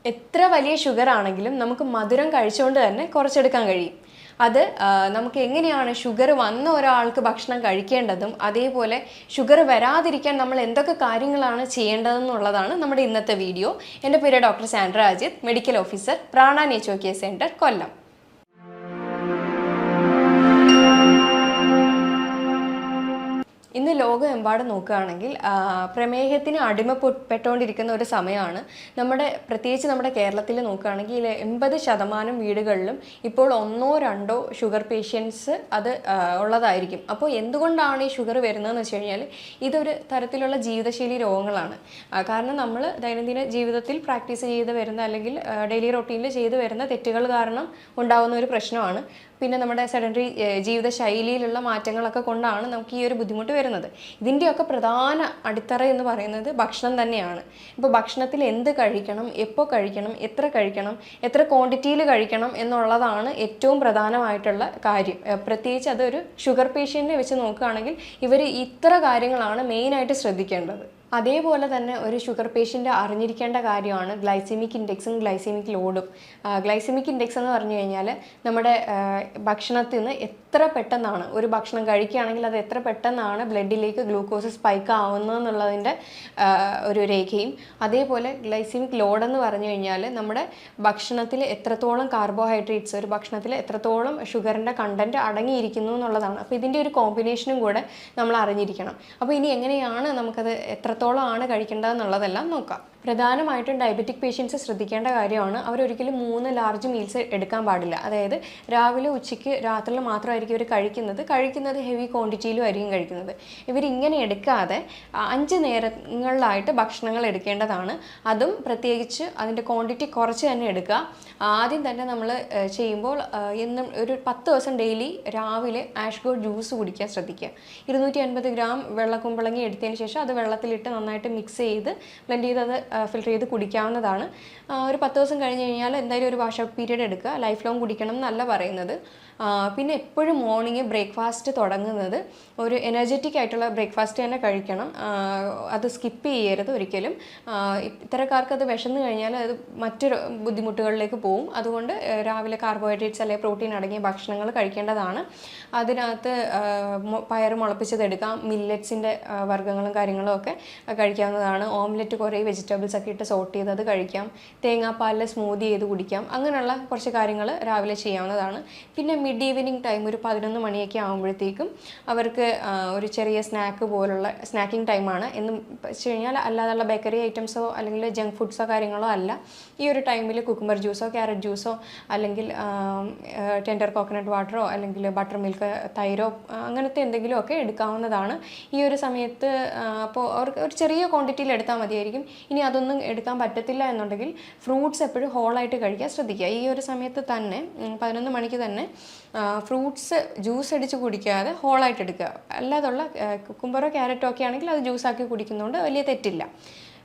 എത്ര വലിയ ഷുഗർ ആണെങ്കിലും നമുക്ക് മധുരം കഴിച്ചുകൊണ്ട് തന്നെ കുറച്ചെടുക്കാൻ കഴിയും. അത് നമുക്ക് എങ്ങനെയാണ് ഷുഗർ വന്ന ഒരാൾക്ക് ഭക്ഷണം കഴിക്കേണ്ടതും അതേപോലെ ഷുഗർ വരാതിരിക്കാൻ നമ്മൾ എന്തൊക്കെ കാര്യങ്ങളാണ് ചെയ്യേണ്ടതെന്നുള്ളതാണ് നമ്മുടെ ഇന്നത്തെ വീഡിയോ. എൻ്റെ പേര് doctor Sandra Ajith, medical officer, Prana nature care centre, Kollam. ഇന്ന് ലോകമെമ്പാടും നോക്കുകയാണെങ്കിൽ പ്രമേഹത്തിന് അടിമപ്പെട്ടുകൊണ്ടിരിക്കുന്ന ഒരു സമയമാണ്. പ്രത്യേകിച്ച് നമ്മുടെ കേരളത്തിൽ നോക്കുകയാണെങ്കിൽ 80% വീടുകളിലും ഇപ്പോൾ 1-2 ഷുഗർ പേഷ്യൻസ് അത് ഉള്ളതായിരിക്കും. അപ്പോൾ എന്തുകൊണ്ടാണ് ഈ ഷുഗർ വരുന്നതെന്ന് വെച്ച് കഴിഞ്ഞാൽ ഇതൊരു തരത്തിലുള്ള ജീവിതശൈലി രോഗങ്ങളാണ്. കാരണം നമ്മൾ ദൈനംദിന ജീവിതത്തിൽ പ്രാക്ടീസ് ചെയ്ത് വരുന്ന അല്ലെങ്കിൽ ഡെയിലി റൊട്ടീനിൽ ചെയ്ത് വരുന്ന തെറ്റുകൾ കാരണം ഉണ്ടാകുന്ന ഒരു പ്രശ്നമാണ്. പിന്നെ നമ്മുടെ സെഡൻറ്ററി ജീവിതശൈലിയിലുള്ള മാറ്റങ്ങളൊക്കെ കൊണ്ടാണ് നമുക്ക് ഈ ഒരു ബുദ്ധിമുട്ട് വരുന്നത്. ഇതിൻ്റെയൊക്കെ പ്രധാന അടിത്തറ എന്ന് പറയുന്നത് ഭക്ഷണം തന്നെയാണ്. ഇപ്പോൾ ഭക്ഷണത്തിൽ എന്ത് കഴിക്കണം, എപ്പോൾ കഴിക്കണം, എത്ര ക്വാണ്ടിറ്റിയിൽ കഴിക്കണം എന്നുള്ളതാണ് ഏറ്റവും പ്രധാനമായിട്ടുള്ള കാര്യം. പ്രത്യേകിച്ച് അതൊരു ഷുഗർ പേഷ്യൻറ്റിനെ വെച്ച് നോക്കുകയാണെങ്കിൽ ഇവർ ഇത്ര കാര്യങ്ങളാണ് മെയിനായിട്ട് ശ്രദ്ധിക്കേണ്ടത്. അതേപോലെ തന്നെ ഒരു ഷുഗർ പേഷ്യൻ്റ് അറിഞ്ഞിരിക്കേണ്ട കാര്യമാണ് ഗ്ലൈസെമിക് ഇൻഡെക്സും ഗ്ലൈസെമിക് ലോഡും. ഗ്ലൈസെമിക് ഇൻഡെക്സ് എന്ന് പറഞ്ഞു കഴിഞ്ഞാൽ നമ്മുടെ ഭക്ഷണത്തിൽ നിന്ന് എത്ര പെട്ടെന്നാണ് ഒരു ഭക്ഷണം കഴിക്കുകയാണെങ്കിൽ അത് എത്ര പെട്ടെന്നാണ് ബ്ലഡിലേക്ക് ഗ്ലൂക്കോസ് സ്പൈക്ക് ആവുന്നതെന്നുള്ളതിൻ്റെ ഒരു രേഖയും. അതേപോലെ ഗ്ലൈസെമിക് ലോഡ് എന്ന് പറഞ്ഞു കഴിഞ്ഞാൽ നമ്മുടെ ഭക്ഷണത്തിൽ എത്രത്തോളം കാർബോഹൈഡ്രേറ്റ്സ്, ഒരു ഭക്ഷണത്തിൽ എത്രത്തോളം ഷുഗറിൻ്റെ കണ്ടൻറ്റ് അടങ്ങിയിരിക്കുന്നു എന്നുള്ളതാണ്. അപ്പോൾ ഇതിൻ്റെ ഒരു കോമ്പിനേഷനും കൂടെ നമ്മൾ അറിഞ്ഞിരിക്കണം. അപ്പോൾ ഇനി എങ്ങനെയാണ് നമുക്കത് എത്രത്തോളമാണ് കഴിക്കേണ്ടതെന്നുള്ളതെല്ലാം നോക്കാം. പ്രധാനമായിട്ടും ഡയബറ്റിക് പേഷ്യൻസ് ശ്രദ്ധിക്കേണ്ട കാര്യമാണ് അവരൊരിക്കലും 3 ലാർജ് മീൽസ് എടുക്കാൻ പാടില്ല. അതായത് രാവിലെ, ഉച്ചയ്ക്ക്, രാത്രിയിൽ മാത്രമായിരിക്കും ഇവർ കഴിക്കുന്നത് ഹെവി ക്വാണ്ടിറ്റിയിലും ആയിരിക്കും കഴിക്കുന്നത്. ഇവരിങ്ങനെ എടുക്കാതെ 5 നേരങ്ങളിലായിട്ട് ഭക്ഷണങ്ങൾ എടുക്കേണ്ടതാണ്. അതും പ്രത്യേകിച്ച് അതിൻ്റെ ക്വാണ്ടിറ്റി കുറച്ച് തന്നെ എടുക്കുക. ആദ്യം തന്നെ നമ്മൾ ചെയ്യുമ്പോൾ എന്നും ഒരു 10 ദിവസം ഡെയിലി രാവിലെ ആഷ്ഗോഡ് ജ്യൂസ് കുടിക്കാൻ ശ്രദ്ധിക്കുക. 250 ഗ്രാം വെള്ളക്കുമ്പളങ്ങി എടുത്തതിന് ശേഷം അത് വെള്ളത്തിലിട്ട് നന്നായിട്ട് മിക്സ് ചെയ്ത് ബ്ലെൻഡ് ചെയ്ത് അത് ഫിൽറ്റർ ചെയ്ത് കുടിക്കാവുന്നതാണ്. ഒരു 10 ദിവസം കഴിഞ്ഞ് കഴിഞ്ഞാൽ എന്തായാലും ഒരു വാഷ് ഔട്ട് പീരീഡ് എടുക്കുക. ലൈഫ് ലോങ് കുടിക്കണം എന്നല്ല പറയുന്നത്. പിന്നെ എപ്പോഴും മോർണിംഗ് ബ്രേക്ക്ഫാസ്റ്റ് തുടങ്ങുന്നത് ഒരു എനർജറ്റിക് ആയിട്ടുള്ള ബ്രേക്ക്ഫാസ്റ്റ് തന്നെ കഴിക്കണം. അത് സ്കിപ്പ് ചെയ്യരുത് ഒരിക്കലും. ഇത്തരക്കാർക്ക് അത് വിശന്ന് കഴിഞ്ഞാൽ അത് മറ്റൊരു ബുദ്ധിമുട്ടുകളിലേക്ക് പോകും. അതുകൊണ്ട് രാവിലെ കാർബോഹൈഡ്രേറ്റ്സ് അല്ലെങ്കിൽ പ്രോട്ടീൻ അടങ്ങിയ ഭക്ഷണങ്ങൾ കഴിക്കേണ്ടതാണ്. അതിനകത്ത് പയർ മുളപ്പിച്ചതെടുക്കാം, മില്ലറ്റ്സിൻ്റെ വർഗ്ഗങ്ങളും കാര്യങ്ങളും ഒക്കെ കഴിക്കാവുന്നതാണ്. ഓംലെറ്റ് കുറേ വെജിറ്റബിൾസ് ഒക്കെ ഇട്ട് സോട്ട് ചെയ്ത് അത് കഴിക്കാം. തേങ്ങാപ്പാലിൽ സ്മൂതി ചെയ്ത് കുടിക്കാം. അങ്ങനെയുള്ള കുറച്ച് കാര്യങ്ങൾ രാവിലെ ചെയ്യാവുന്നതാണ്. പിന്നെ മിഡ് ഈവനിങ് ടൈം ഒരു 11 മണിയൊക്കെ ആകുമ്പോഴത്തേക്കും അവർക്ക് ഒരു ചെറിയ സ്നാക്ക് പോലുള്ള സ്നാക്കിംഗ് ടൈമാണ്. എന്ന് വെച്ച് കഴിഞ്ഞാൽ അല്ലാതുള്ള ബേക്കറി ഐറ്റംസോ അല്ലെങ്കിൽ ജങ്ക് ഫുഡ്സോ കാര്യങ്ങളോ അല്ല. ഈ ഒരു ടൈമിൽ കുക്കുംബർ ജ്യൂസോ ക്യാരറ്റ് ജ്യൂസോ അല്ലെങ്കിൽ ടെൻഡർ കോക്കനട്ട് വാട്ടറോ അല്ലെങ്കിൽ ബട്ടർ മിൽക്ക്, തൈരോ അങ്ങനത്തെ എന്തെങ്കിലുമൊക്കെ എടുക്കാവുന്നതാണ് ഈ ഒരു സമയത്ത്. അപ്പോൾ അവർക്ക് ഒരു ചെറിയ ക്വാണ്ടിറ്റിയിൽ എടുത്താൽ മതിയായിരിക്കും. ഇനി അതൊന്നും എടുക്കാൻ പറ്റത്തില്ല എന്നുണ്ടെങ്കിൽ ഫ്രൂട്ട്സ് എപ്പോഴും ഹോളായിട്ട് കഴിക്കാൻ ശ്രദ്ധിക്കുക. ഈ ഒരു സമയത്ത് തന്നെ 11 മണിക്ക് തന്നെ ഫ്രൂട്ട്സ് ജ്യൂസ് അടിച്ച് കുടിക്കാതെ ഹോളായിട്ട് എടുക്കുക. അല്ലാതുള്ള കുക്കുംബറോ ക്യാരറ്റോ ഒക്കെ ആണെങ്കിൽ അത് ജ്യൂസാക്കി കുടിക്കുന്നതുകൊണ്ട് വലിയ തെറ്റില്ല.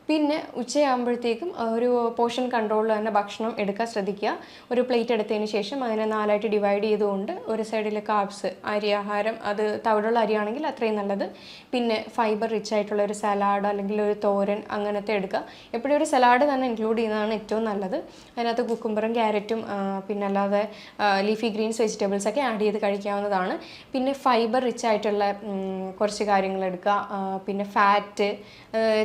പിന്നെ ഉച്ചയാകുമ്പോഴത്തേക്കും ഒരു പോർഷൻ കൺട്രോളിൽ തന്നെ ഭക്ഷണം എടുക്കാൻ ശ്രദ്ധിക്കുക. ഒരു പ്ലേറ്റ് എടുത്തതിന് ശേഷം അതിനെ 4ആയിട്ട് ഡിവൈഡ് ചെയ്തുകൊണ്ട് ഒരു സൈഡിൽ കാർബ്സ്, ആഹാരം, അത് തവിടുള്ള അരിയാണെങ്കിൽ അത്രയും നല്ലത്. പിന്നെ ഫൈബർ റിച്ച് ആയിട്ടുള്ള ഒരു സലാഡ് അല്ലെങ്കിൽ ഒരു തോരൻ അങ്ങനത്തെ എടുക്കുക. എപ്പോഴും ഒരു സലാഡ് തന്നെ ഇൻക്ലൂഡ് ചെയ്യുന്നതാണ് ഏറ്റവും നല്ലത്. അതിനകത്ത് കുക്കുംബറും ക്യാരറ്റും പിന്നെ അല്ലാതെ ലീഫി ഗ്രീൻസ്, വെജിറ്റബിൾസ് ഒക്കെ ആഡ് ചെയ്ത് കഴിക്കാവുന്നതാണ്. പിന്നെ ഫൈബർ റിച്ച് ആയിട്ടുള്ള കുറച്ച് കാര്യങ്ങൾ എടുക്കുക. പിന്നെ ഫാറ്റ്,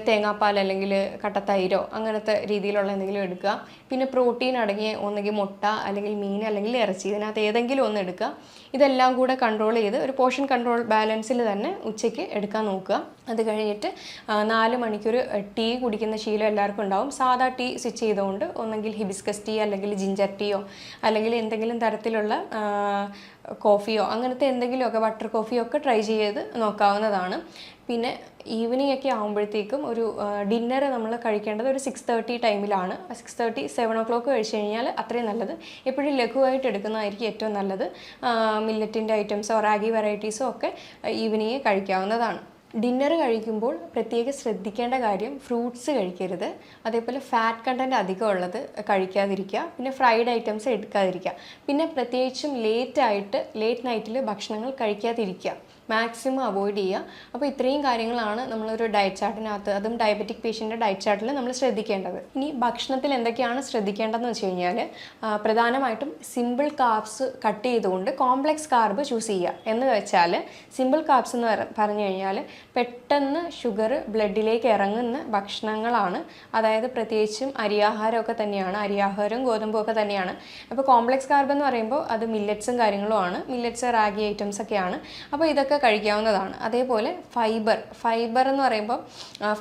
തേങ്ങാപ്പാൽ അല്ലെങ്കിൽ കട്ടത്തൈരോ അങ്ങനത്തെ രീതിയിലുള്ള എന്തെങ്കിലും എടുക്കുക. പിന്നെ പ്രോട്ടീൻ അടങ്ങിയ ഒന്നുകിൽ മുട്ട അല്ലെങ്കിൽ മീൻ അല്ലെങ്കിൽ ഇറച്ചി, ഇതിനകത്ത് ഏതെങ്കിലും ഒന്ന് എടുക്കുക. ഇതെല്ലാം കൂടെ കൺട്രോൾ ചെയ്ത് ഒരു പോർഷൻ കൺട്രോൾ ബാലൻസിൽ തന്നെ ഉച്ചയ്ക്ക് എടുക്കാൻ നോക്കുക. അത് കഴിഞ്ഞിട്ട് 4 മണിക്കൂർ ടീ കുടിക്കുന്ന ശീലം എല്ലാവർക്കും ഉണ്ടാവും. സാധാ ടീ സ്വിച്ച് ചെയ്തുകൊണ്ട് ഒന്നെങ്കിൽ ഹിബിസ്കസ് ടീ അല്ലെങ്കിൽ ജിഞ്ചർ ടീയോ അല്ലെങ്കിൽ എന്തെങ്കിലും തരത്തിലുള്ള കോഫിയോ അങ്ങനത്തെ എന്തെങ്കിലുമൊക്കെ, ബട്ടർ കോഫിയോ ഒക്കെ ട്രൈ ചെയ്ത് നോക്കാവുന്നതാണ്. പിന്നെ ഈവനിങ് ഒക്കെ ആകുമ്പോഴത്തേക്കും ഒരു ഡിന്നർ നമ്മൾ കഴിക്കേണ്ടത് ഒരു 6:30 ടൈമിലാണ്. 6:30, 7 o'clock കഴിച്ച് കഴിഞ്ഞാൽ അത്രയും നല്ലത്. എപ്പോഴും ലഘുവായിട്ട് എടുക്കുന്നതായിരിക്കും ഏറ്റവും നല്ലത്. മില്ലറ്റിൻ്റെ ഐറ്റംസോ റാഗി വെറൈറ്റീസോ ഒക്കെ ഈവനിങ് കഴിക്കാവുന്നതാണ്. ഡിന്നർ കഴിക്കുമ്പോൾ പ്രത്യേകം ശ്രദ്ധിക്കേണ്ട കാര്യം ഫ്രൂട്ട്സ് കഴിക്കരുത്. അതേപോലെ ഫാറ്റ് കണ്ടൻറ്റ് അധികം ഉള്ളത് കഴിക്കാതിരിക്കുക. പിന്നെ ഫ്രൈഡ് ഐറ്റംസ് എടുക്കാതിരിക്കുക. പിന്നെ പ്രത്യേകിച്ചും ലേറ്റ് നൈറ്റിൽ ഭക്ഷണങ്ങൾ കഴിക്കാതിരിക്കുക. മാക്സിമം അവോയ്ഡ് ചെയ്യുക. അപ്പോൾ ഇത്രയും കാര്യങ്ങളാണ് നമ്മളൊരു ഡയറ്റ് ചാർട്ടിനകത്ത്, അതും ഡയബറ്റിക് പേഷ്യൻ്റെ ഡയറ്റ് ചാർട്ടിൽ നമ്മൾ ശ്രദ്ധിക്കേണ്ടത്. ഇനി ഭക്ഷണത്തിൽ എന്തൊക്കെയാണ് ശ്രദ്ധിക്കേണ്ടതെന്ന് വെച്ച് കഴിഞ്ഞാൽ പ്രധാനമായിട്ടും സിമ്പിൾ കാർബ്സ് കട്ട് ചെയ്തുകൊണ്ട് കോംപ്ലക്സ് കാർബ് ചൂസ് ചെയ്യുക. എന്ന് വെച്ചാൽ സിമ്പിൾ കാർബ്സ് എന്ന് പറഞ്ഞു കഴിഞ്ഞാൽ പെട്ടെന്ന് ഷുഗർ ബ്ലഡിലേക്ക് ഇറങ്ങുന്ന ഭക്ഷണങ്ങളാണ്. അതായത് പ്രത്യേകിച്ചും അരിയാഹാരമൊക്കെ തന്നെയാണ്, അരിയാഹാരവും ഗോതമ്പും ഒക്കെ തന്നെയാണ്. അപ്പോൾ കോംപ്ലക്സ് കാർബ് എന്ന് പറയുമ്പോൾ അത് മില്ലറ്റ്സും കാര്യങ്ങളുമാണ്, മില്ലറ്റ്സ് റാഗി ഐറ്റംസ് ഒക്കെയാണ്. അപ്പോൾ ഇതൊക്കെ കഴിക്കാവുന്നതാണ്. അതേപോലെ ഫൈബർ എന്ന് പറയുമ്പോൾ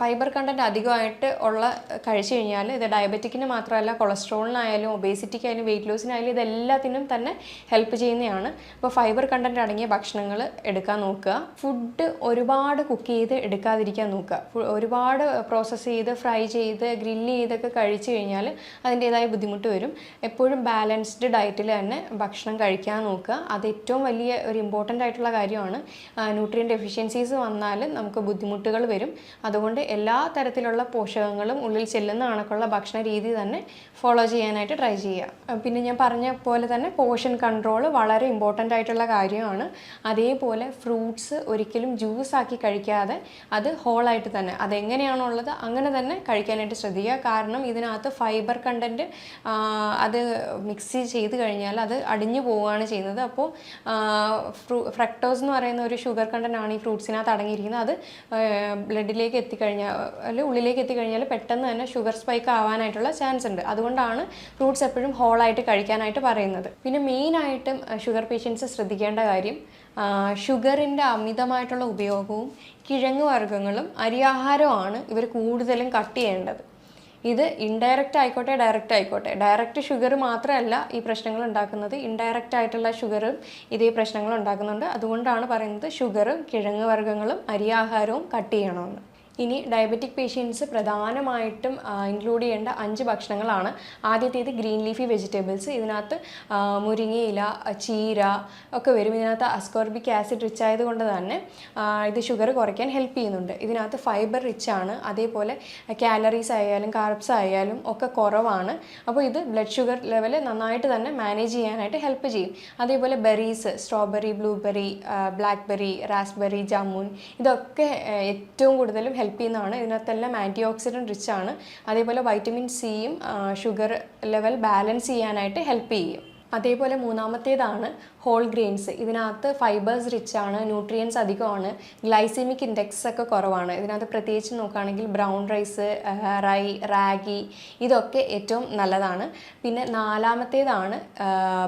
ഫൈബർ കണ്ടൻറ്റ് അധികമായിട്ട് ഉള്ള കഴിച്ചു കഴിഞ്ഞാൽ ഇത് ഡയബറ്റിക്കിന് മാത്രമല്ല കൊളസ്ട്രോളിനായാലും ഒബേസിറ്റിക്കായാലും വെയിറ്റ് ലോസിനായാലും ഇതെല്ലാത്തിനും തന്നെ ഹെൽപ്പ് ചെയ്യുന്നതാണ്. അപ്പോൾ ഫൈബർ കണ്ടൻറ്റ് അടങ്ങിയ ഭക്ഷണങ്ങൾ എടുക്കാൻ നോക്കുക. ഫുഡ് ഒരുപാട് കുക്ക് ചെയ്ത് എടുക്കാതിരിക്കാൻ നോക്കുക. ഒരുപാട് പ്രോസസ്സ് ചെയ്ത് ഫ്രൈ ചെയ്ത് ഗ്രില്ല് ചെയ്തൊക്കെ കഴിച്ചു കഴിഞ്ഞാൽ അതിൻ്റേതായ ബുദ്ധിമുട്ട് വരും. എപ്പോഴും ബാലൻസ്ഡ് ഡയറ്റിൽ തന്നെ ഭക്ഷണം കഴിക്കാൻ നോക്കുക. അത് ഏറ്റവും വലിയ ഒരു ഇമ്പോർട്ടൻ്റ് ആയിട്ടുള്ള കാര്യമാണ്. ന്യൂട്രിയൻ ഡെഫിഷ്യൻസീസ് വന്നാൽ നമുക്ക് ബുദ്ധിമുട്ടുകൾ വരും. അതുകൊണ്ട് എല്ലാ തരത്തിലുള്ള പോഷകങ്ങളും ഉള്ളിൽ ചെല്ലുന്ന കണക്കുള്ള ഭക്ഷണ രീതി തന്നെ ഫോളോ ചെയ്യാനായിട്ട് ട്രൈ ചെയ്യുക. പിന്നെ ഞാൻ പറഞ്ഞ പോലെ തന്നെ പോർഷൻ കൺട്രോൾ വളരെ ഇമ്പോർട്ടൻ്റ് ആയിട്ടുള്ള കാര്യമാണ്. അതേപോലെ ഫ്രൂട്ട്സ് ഒരിക്കലും ജ്യൂസ് ആക്കി കഴിക്കാതെ അത് ഹോളായിട്ട് തന്നെ, അതെങ്ങനെയാണുള്ളത് അങ്ങനെ തന്നെ കഴിക്കാനായിട്ട് ശ്രദ്ധിക്കുക. കാരണം ഇതിനകത്ത് ഫൈബർ കണ്ടൻറ്റ് അത് മിക്സ് ചെയ്ത് കഴിഞ്ഞാൽ അത് അടിഞ്ഞു പോവുകയാണ് ചെയ്യുന്നത്. അപ്പോൾ ഫ്രക്ടോസ് എന്ന് പറയുന്ന ഒരു ഷുഗർ കണ്ടൻ്റ് ആണ് ഈ ഫ്രൂട്ട്സിനകത്ത് അടങ്ങിയിരിക്കുന്നത്. അത് ബ്ലഡിലേക്ക് എത്തിക്കഴിഞ്ഞാൽ അല്ലെങ്കിൽ ഉള്ളിലേക്ക് എത്തിക്കഴിഞ്ഞാൽ പെട്ടെന്ന് തന്നെ ഷുഗർ സ്പൈക്ക് ആവാനായിട്ടുള്ള ചാൻസ് ഉണ്ട്. അതുകൊണ്ടാണ് ഫ്രൂട്ട്സ് എപ്പോഴും ഹോളായിട്ട് കഴിക്കാനായിട്ട് പറയുന്നത്. പിന്നെ മെയിനായിട്ടും ഷുഗർ പേഷ്യൻസ് ശ്രദ്ധിക്കേണ്ട കാര്യം ഷുഗറിൻ്റെ അമിതമായിട്ടുള്ള ഉപയോഗവും കിഴങ്ങ് വർഗ്ഗങ്ങളും അരിയാഹാരവുമാണ് ഇവർ കൂടുതലും കട്ട് ചെയ്യേണ്ടത്. ഇത് ഇൻഡയറക്റ്റ് ആയിക്കോട്ടെ ഡയറക്റ്റ് ആയിക്കോട്ടെ, ഡയറക്റ്റ് ഷുഗർ മാത്രമല്ല ഈ പ്രശ്നങ്ങൾ ഉണ്ടാക്കുന്നത്, ഇൻഡയറക്റ്റ് ആയിട്ടുള്ള ഷുഗറും ഇതേ പ്രശ്നങ്ങൾ ഉണ്ടാക്കുന്നുണ്ട്. അതുകൊണ്ടാണ് പറയുന്നത് ഷുഗറും കിഴങ്ങ് വർഗ്ഗങ്ങളും അരിയാഹാരവും കട്ട് ചെയ്യണമെന്ന്. ഇനി ഡയബറ്റിക് പേഷ്യൻസ് പ്രധാനമായിട്ടും ഇൻക്ലൂഡ് ചെയ്യേണ്ട 5 ഭക്ഷണങ്ങളാണ്. ആദ്യത്തേത് ഗ്രീൻ ലീഫി വെജിറ്റബിൾസ്. ഇതിനകത്ത് മുരിങ്ങയില, ചീര ഒക്കെ വരും. ഇതിനകത്ത് അസ്കോർബിക് ആസിഡ് റിച്ച് ആയതുകൊണ്ട് തന്നെ ഇത് ഷുഗർ കുറയ്ക്കാൻ ഹെൽപ്പ് ചെയ്യുന്നുണ്ട്. ഇതിനകത്ത് ഫൈബർ റിച്ച് ആണ്. അതേപോലെ കാലറീസ് ആയാലും കാർബ്സ് ആയാലും ഒക്കെ കുറവാണ്. അപ്പോൾ ഇത് ബ്ലഡ് ഷുഗർ ലെവൽ നന്നായിട്ട് തന്നെ മാനേജ് ചെയ്യാനായിട്ട് ഹെൽപ്പ് ചെയ്യും. അതേപോലെ berries, strawberry, blueberry, blackberry, raspberry, jamun, ഇതൊക്കെ ഏറ്റവും കൂടുതലും ഹെൽപ്പ് ചെയ്യുന്നതാണ്. ഇതിനകത്തെല്ലാം ആൻറ്റി ഓക്സിഡൻറ്റ് റിച്ച് ആണ്. അതേപോലെ വൈറ്റമിൻ സിയും ഷുഗർ ലെവൽ ബാലൻസ് ചെയ്യാനായിട്ട് ഹെൽപ്പ് ചെയ്യും. അതേപോലെ മൂന്നാമത്തേതാണ് ഹോൾ ഗ്രെയിൻസ്. ഇതിനകത്ത് ഫൈബേഴ്സ് റിച്ച് ആണ്, ന്യൂട്രിയൻസ് അധികമാണ്, ഗ്ലൈസീമിക് ഇൻഡെക്സ് ഒക്കെ കുറവാണ്. ഇതിനകത്ത് പ്രത്യേകിച്ച് നോക്കുകയാണെങ്കിൽ ബ്രൗൺ റൈസ്, റാഗി, ഇതൊക്കെ ഏറ്റവും നല്ലതാണ്. പിന്നെ നാലാമത്തേതാണ്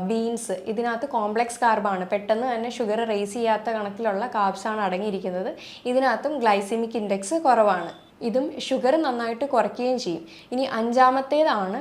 ബീൻസ്. ഇതിനകത്ത് കോംപ്ലക്സ് കാർബാണ്, പെട്ടെന്ന് തന്നെ ഷുഗർ റേസ് ചെയ്യാത്ത കണക്കിലുള്ള കാർബ്സാണ് അടങ്ങിയിരിക്കുന്നത്. ഇതിനകത്തും ഗ്ലൈസീമിക് ഇൻഡെക്സ് കുറവാണ്. ഇതും ഷുഗർ നന്നായിട്ട് കുറയ്ക്കുകയും ചെയ്യും. ഇനി അഞ്ചാമത്തേതാണ്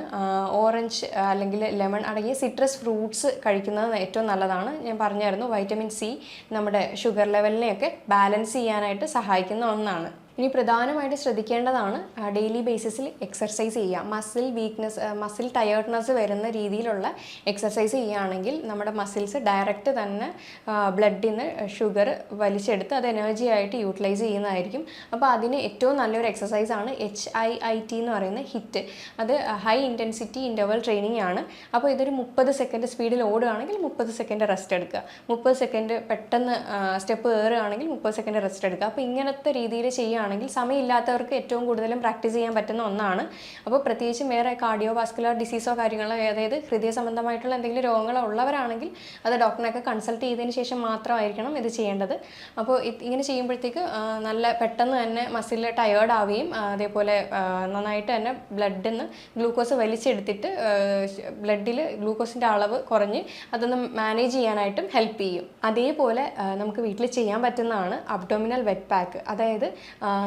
ഓറഞ്ച് അല്ലെങ്കിൽ ലെമൺ അടങ്ങിയ സിട്രസ് ഫ്രൂട്ട്സ് കഴിക്കുന്നത് ഏറ്റവും നല്ലതാണ്. ഞാൻ പറഞ്ഞായിരുന്നു വൈറ്റമിൻ സി നമ്മുടെ ഷുഗർ ലെവലിനെയൊക്കെ ബാലൻസ് ചെയ്യാനായിട്ട് സഹായിക്കുന്ന ഒന്നാണ്. ഇനി പ്രധാനമായിട്ട് ശ്രദ്ധിക്കേണ്ടതാണ് ഡെയിലി ബേസിസിൽ എക്സർസൈസ് ചെയ്യുക. മസിൽ വീക്ക്നെസ്, മസിൽ ടയേർഡ്നെസ് വരുന്ന രീതിയിലുള്ള എക്സർസൈസ് ചെയ്യുകയാണെങ്കിൽ നമ്മുടെ മസിൽസ് ഡയറക്റ്റ് തന്നെ ബ്ലഡിൽ നിന്ന് ഷുഗർ വലിച്ചെടുത്ത് അത് എനർജി ആയിട്ട് യൂട്ടിലൈസ് ചെയ്യുന്നതായിരിക്കും. അപ്പോൾ അതിന് ഏറ്റവും നല്ലൊരു എക്സസൈസാണ് HIIT എന്ന് പറയുന്ന ഹിറ്റ്. അത് ഹൈ ഇൻറ്റൻസിറ്റി ഇൻ്റർവൽ ട്രെയിനിങ് ആണ്. അപ്പോൾ ഇതൊരു 30 സെക്കൻഡ് സ്പീഡിൽ ഓടുകയാണെങ്കിൽ 30 സെക്കൻഡ് റെസ്റ്റ് എടുക്കുക, 30 സെക്കൻഡ് പെട്ടെന്ന് സ്റ്റെപ്പ് കയറുകയാണെങ്കിൽ 30 സെക്കൻഡ് റെസ്റ്റ് എടുക്കുക. അപ്പോൾ ഇങ്ങനത്തെ രീതിയിൽ ചെയ്യുകയാണെങ്കിൽ സമയമില്ലാത്തവർക്ക് ഏറ്റവും കൂടുതലും പ്രാക്ടീസ് ചെയ്യാൻ പറ്റുന്ന ഒന്നാണ്. അപ്പോൾ പ്രത്യേകിച്ചും വേറെ കാർഡിയോ വാസ്കുലർ ഡിസീസോ കാര്യങ്ങളോ, അതായത് ഹൃദയ സംബന്ധമായിട്ടുള്ള എന്തെങ്കിലും രോഗങ്ങളോ ഉള്ളവരാണെങ്കിൽ അത് ഡോക്ടറിനൊക്കെ കൺസൾട്ട് ചെയ്തതിന് ശേഷം മാത്രമായിരിക്കണം ഇത് ചെയ്യേണ്ടത്. അപ്പോൾ ഇങ്ങനെ ചെയ്യുമ്പോഴത്തേക്ക് നല്ല പെട്ടെന്ന് തന്നെ മസിൽ ടയേർഡ് ആവുകയും അതേപോലെ നന്നായിട്ട് തന്നെ ബ്ലഡിൽ നിന്ന് ഗ്ലൂക്കോസ് വലിച്ചെടുത്തിട്ട് ബ്ലഡിൽ ഗ്ലൂക്കോസിൻ്റെ അളവ് കുറഞ്ഞ് അതൊന്ന് മാനേജ് ചെയ്യാനായിട്ടും ഹെൽപ്പ് ചെയ്യും. അതേപോലെ നമുക്ക് വീട്ടിൽ ചെയ്യാൻ പറ്റുന്നതാണ് അബ്ഡോമിനൽ വെറ്റ് പാക്ക്. അതായത്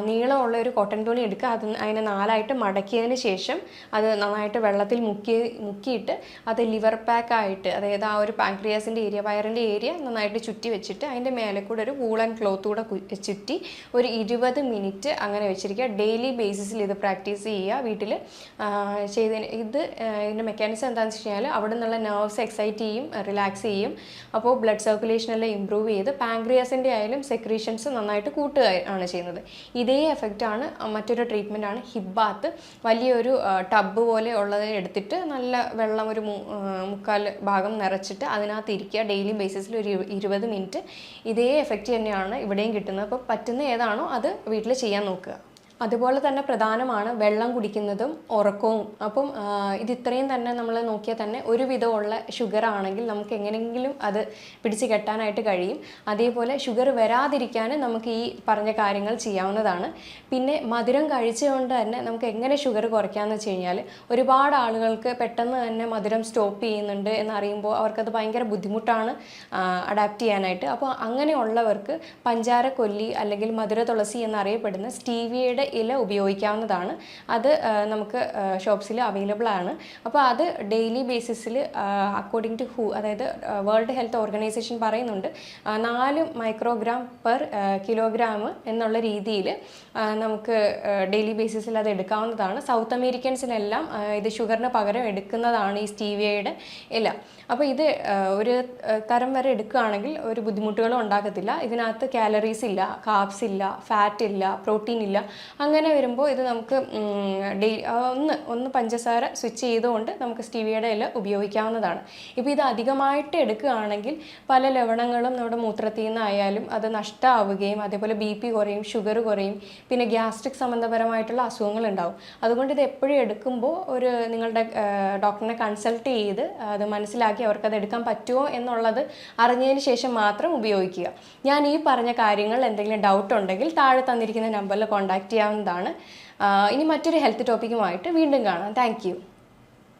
നീളമുള്ള ഒരു കോട്ടൺ തുണി എടുക്കുക, അതിനെ 4ആയിട്ട് മടക്കിയതിന് ശേഷം അത് നന്നായിട്ട് വെള്ളത്തിൽ മുക്കിയിട്ട് അത് ലിവർ പാക്കായിട്ട്, അതായത് ആ ഒരു പാൻക്രിയാസിൻ്റെ ഏരിയ, വയറിൻ്റെ ഏരിയ നന്നായിട്ട് ചുറ്റി വെച്ചിട്ട് അതിൻ്റെ മേലെ കൂടെ ഒരു വൂളൻ ക്ലോത്ത് കൂടെ ചുറ്റി ഒരു 20 മിനിറ്റ് അങ്ങനെ വെച്ചിരിക്കുക. ഡെയിലി ബേസിസിൽ ഇത് പ്രാക്ടീസ് ചെയ്യുക വീട്ടിൽ ചെയ്തതിന്. ഇതിൻ്റെ മെക്കാനിസം എന്താണെന്ന് വെച്ച് കഴിഞ്ഞാൽ അവിടെ നിന്നുള്ള നെർവ്സ് എക്സൈറ്റ് ചെയ്യും, റിലാക്സ് ചെയ്യും. അപ്പോൾ ബ്ലഡ് സർക്കുലേഷനെല്ലാം ഇമ്പ്രൂവ് ചെയ്ത് പാൻക്രിയാസിൻ്റെ ആയാലും സെക്രീഷൻസ് നന്നായിട്ട് കൂട്ടുക ആണ് ചെയ്യുന്നത്. ഇതേ എഫക്റ്റാണ് മറ്റൊരു ട്രീറ്റ്മെൻറ്റാണ് ഹിപ്പ് ബാത്ത്. വലിയൊരു ടബ് പോലെ ഉള്ളത് എടുത്തിട്ട് നല്ല വെള്ളം ഒരു 3/4 ഭാഗം നിറച്ചിട്ട് അതിനകത്ത് ഇരിക്കുക. ഡെയിലി ബേസിസിൽ ഒരു 20 മിനിറ്റ്. ഇതേ എഫക്റ്റ് തന്നെയാണ് ഇവിടെയും കിട്ടുന്നത്. അപ്പോൾ പറ്റുന്ന ഏതാണോ അത് വീട്ടിൽ ചെയ്യാൻ നോക്കുക. അതുപോലെ തന്നെ പ്രധാനമാണ് വെള്ളം കുടിക്കുന്നതും ഉറക്കവും. അപ്പം ഇത് ഇത്രയും തന്നെ നമ്മൾ നോക്കിയാൽ തന്നെ ഒരുവിധമുള്ള ഷുഗർ ആണെങ്കിൽ നമുക്ക് എങ്ങനെയെങ്കിലും അത് പിടിച്ച് കെട്ടാനായിട്ട് കഴിയും. അതേപോലെ ഷുഗർ വരാതിരിക്കാൻ നമുക്ക് ഈ പറഞ്ഞ കാര്യങ്ങൾ ചെയ്യാവുന്നതാണ്. പിന്നെ മധുരം കഴിച്ചുകൊണ്ട് തന്നെ നമുക്ക് എങ്ങനെ ഷുഗർ കുറയ്ക്കാമെന്ന് വെച്ച് കഴിഞ്ഞാൽ, ഒരുപാട് ആളുകൾക്ക് പെട്ടെന്ന് തന്നെ മധുരം സ്റ്റോപ്പ് ചെയ്യുന്നുണ്ട് എന്നറിയുമ്പോൾ അവർക്കത് ഭയങ്കര ബുദ്ധിമുട്ടാണ് അഡാപ്റ്റ് ചെയ്യാനായിട്ട്. അപ്പോൾ അങ്ങനെയുള്ളവർക്ക് പഞ്ചാര കൊല്ലി അല്ലെങ്കിൽ മധുര തുളസി എന്നറിയപ്പെടുന്ന സ്റ്റീവിയയുടെ ഇല ഉപയോഗിക്കാവുന്നതാണ്. അത് നമുക്ക് ഷോപ്സിൽ അവൈലബിൾ ആണ്. അപ്പോൾ അത് ഡെയിലി ബേസിസിൽ അക്കോർഡിംഗ് ടു അതായത് വേൾഡ് ഹെൽത്ത് ഓർഗനൈസേഷൻ പറയുന്നുണ്ട് 4 മൈക്രോഗ്രാം പെർ കിലോഗ്രാം എന്നുള്ള രീതിയിൽ നമുക്ക് ഡെയിലി ബേസിസിൽ അത് എടുക്കാവുന്നതാണ്. സൗത്ത് അമേരിക്കൻസിനെല്ലാം ഇത് ഷുഗറിന് പകരം എടുക്കുന്നതാണ് ഈ സ്റ്റീവിയയുടെ ഇല. അപ്പോൾ ഇത് ഒരു തരം വരെ എടുക്കുകയാണെങ്കിൽ ഒരു ബുദ്ധിമുട്ടുകളും ഉണ്ടാക്കത്തില്ല. ഇതിനകത്ത് കാലറീസ് ഇല്ല, കാർബ്സ് ഇല്ല, ഫാറ്റ് ഇല്ല, പ്രോട്ടീൻ ഇല്ല. അങ്ങനെ വരുമ്പോൾ ഇത് നമുക്ക് ഒന്ന് പഞ്ചസാര സ്വിച്ച് ചെയ്തുകൊണ്ട് നമുക്ക് സ്റ്റീവിയയുടെ ഇല ഉപയോഗിക്കാവുന്നതാണ്. ഇപ്പോൾ ഇത് അധികമായിട്ട് എടുക്കുകയാണെങ്കിൽ പല ലവണങ്ങളും നമ്മുടെ മൂത്രത്തിൽ നിന്നായാലും അത് നഷ്ടമാവുകയും അതേപോലെ BP കുറയും, ഷുഗർ കുറയും, പിന്നെ ഗ്യാസ്ട്രിക് സംബന്ധപരമായിട്ടുള്ള അസുഖങ്ങൾ ഉണ്ടാവും. അതുകൊണ്ട് ഇത് എപ്പോഴും എടുക്കുമ്പോൾ നിങ്ങളുടെ ഡോക്ടറിനെ കൺസൾട്ട് ചെയ്ത് അത് മനസ്സിലാക്കി അവർക്കത് എടുക്കാൻ പറ്റുമോ എന്നുള്ളത് അറിഞ്ഞതിന് ശേഷം മാത്രം ഉപയോഗിക്കുക. ഞാൻ ഈ പറഞ്ഞ കാര്യങ്ങൾ എന്തെങ്കിലും ഡൗട്ട് ഉണ്ടെങ്കിൽ താഴെ തന്നിരിക്കുന്ന നമ്പറിൽ കോൺടാക്റ്റ് ചെയ്യാവുന്നതാണ്. ഇനി മറ്റൊരു ഹെൽത്ത് ടോപ്പിക്കുമായിട്ട് വീണ്ടും കാണാം. താങ്ക്